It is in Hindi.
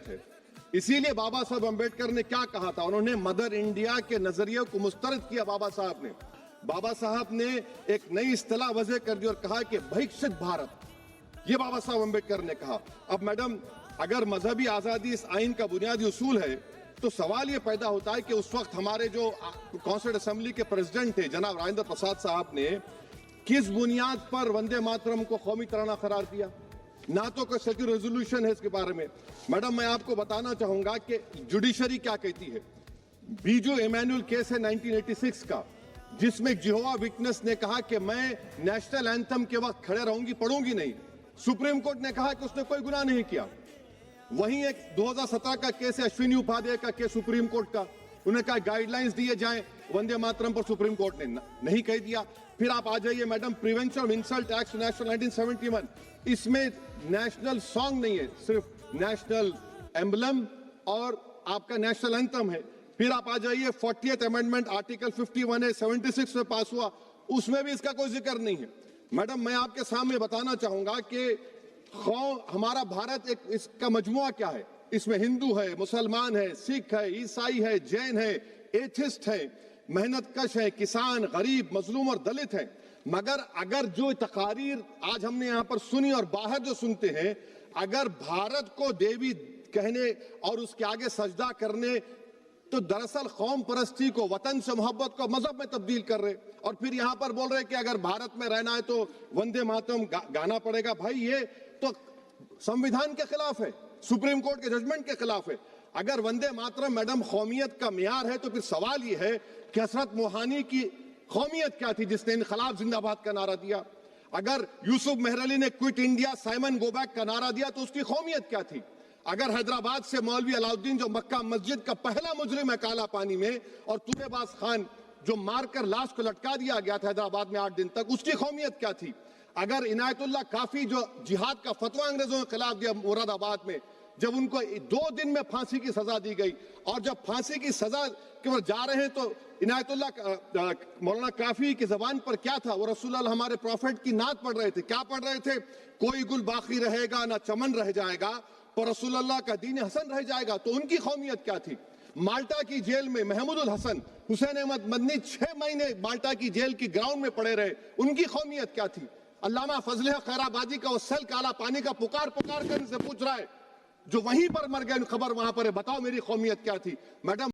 है। इसीलिए बाबा साहब अंबेडकर ने क्या कहा था, उन्होंने मदर इंडिया के नजरिए को मुस्तरद किया। बाबा साहब ने एक नई इस्तिलाह वजह कर दी और कहा कि भविष्य भारत, ये बाबा साहब अंबेडकर ने कहा। अब मैडम, अगर मजहबी आजादी इस आइन का बुनियादी उसूल है तो सवाल ये पैदा होता है कि उस वक्त हमारे जो कॉन्स्टिट्यूंट असेंबली के प्रेसिडेंट थे जनाब राजेंद्र प्रसाद साहब ने किस बुनियाद पर वंदे मातरम को कौमी तराना करार दिया? ना तो कोई सेक्यूर रेजोल्यूशन है इसके बारे में। मैडम, मैं आपको बताना चाहूंगा कि जुडिशरी क्या कहती है। बीजू इमैनुअल केस है 1986 का, जिसमें जिहोवा विटनेस ने कहा कि मैं नेशनल एंथम के वक्त खड़े रहूंगी, पढ़ूंगी नहीं। सुप्रीम कोर्ट ने कहा कि उसने कोई गुनाह नहीं किया। वहीं एक 2017 का केस है अश्विनी उपाध्याय का केस सुप्रीम कोर्ट का, उन्हें कहा गाइडलाइंस दिए जाएं वंदे मातरम पर, सुप्रीम कोर्ट ने नहीं कह दिया। फिर आप आ जाइए madam, prevention of insult act national 1971, इसमें नेशनल सॉन्ग नहीं है, सिर्फ नेशनल एम्बलम और आपका नेशनल एंथम है। फिर आप आ जाइए 40th अमेंडमेंट आर्टिकल 51 है, 76 में पास हुआ, उसमें भी इसका कोई जिक्र नहीं है। मैडम, मैं आपके सामने बताना चाहूंगा कि हमारा भारत एक इसका मजमुआ क्या है, इसमें हिंदू है, मुसलमान है, सिख है, ईसाई है, जैन है, एथिस्ट है, मेहनतकश है, किसान, गरीब, मजलूम और दलित है। मगर अगर जो तकारीर आज हमने यहाँ पर सुनी और बाहर जो सुनते हैं, अगर भारत को देवी कहने और उसके आगे सजदा करने, तो दरअसल कौम परस्ती को, वतन से मोहब्बत को मजहब में तब्दील कर रहे, और फिर यहाँ पर बोल रहे कि अगर भारत में रहना है तो वंदे मातरम गाना पड़ेगा। भाई, ये तो संविधान के खिलाफ है, सुप्रीम कोर्ट के जजमेंट के खिलाफ है। अगर वंदे मातरम मैडम कौमियत का मियार है तो फिर सवाल ये है कि हसरत मोहानी की कौमियत क्या थी जिसने इनकलाब जिंदाबाद का नारा दिया? अगर यूसुफ मेहरली ने quit India Simon go back का नारा दिया तो उसकी कौमियत क्या थी? अगर हैदराबाद से मौलवी अलाउद्दीन जो मक्का मस्जिद का पहला मुजरिम है काला पानी में, और तुरेबाज खान जो मारकर लाश को लटका दिया गया था हैदराबाद में 8 दिन तक, उसकी कौमियत क्या थी? अगर इनायतुल्लाह काफी जो जिहाद का फतवा अंग्रेजों के खिलाफ दिया मुरादाबाद में, जब उनको 2 दिन में फांसी की सजा दी गई, और जब फांसी की सजा के वो जा रहे हैं तो इनायतुल्लाह मौलाना काफी की जबान पर क्या था? वो रसूलुल्लाह हमारे प्रॉफिट की नात पढ़ रहे थे। क्या पढ़ रहे थे? कोई गुल बाकी रहेगा ना चमन रह जाएगा, पर रसूलुल्लाह का दीन हसन रह जाएगा। तो उनकी कौमियत क्या थी? माल्टा की जेल में महमूदुल हसन, हुसैन अहमद मदनी 6 महीने माल्टा की जेल की ग्राउंड में पड़े रहे, उनकी कौमियत क्या थी? अल्लामा फजल खैराबादी का वो सेल काला पानी का पुकार कर इनसे पूछ रहा है, जो वहीं पर मर गए, खबर वहां पर है, बताओ मेरी कौमियत क्या थी? मैडम